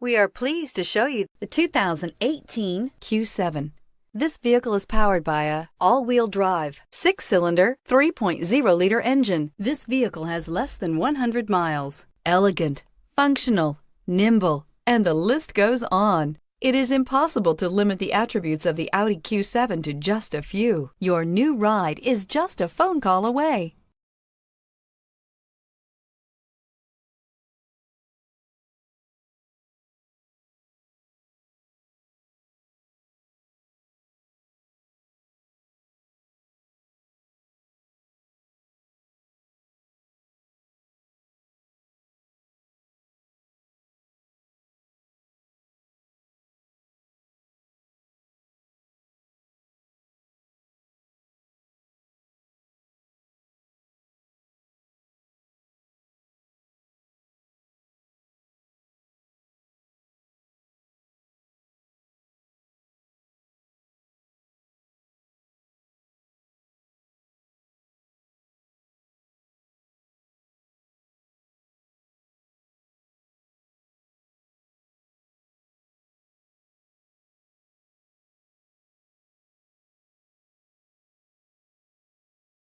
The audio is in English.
We are pleased to show you the 2018 Q7. This vehicle is powered by a all-wheel drive, 6-cylinder, 3.0-liter engine. This vehicle has less than 100 miles. Elegant, functional, nimble, and the list goes on. It is impossible to limit the attributes of the Audi Q7 to just a few. Your new ride is just a phone call away.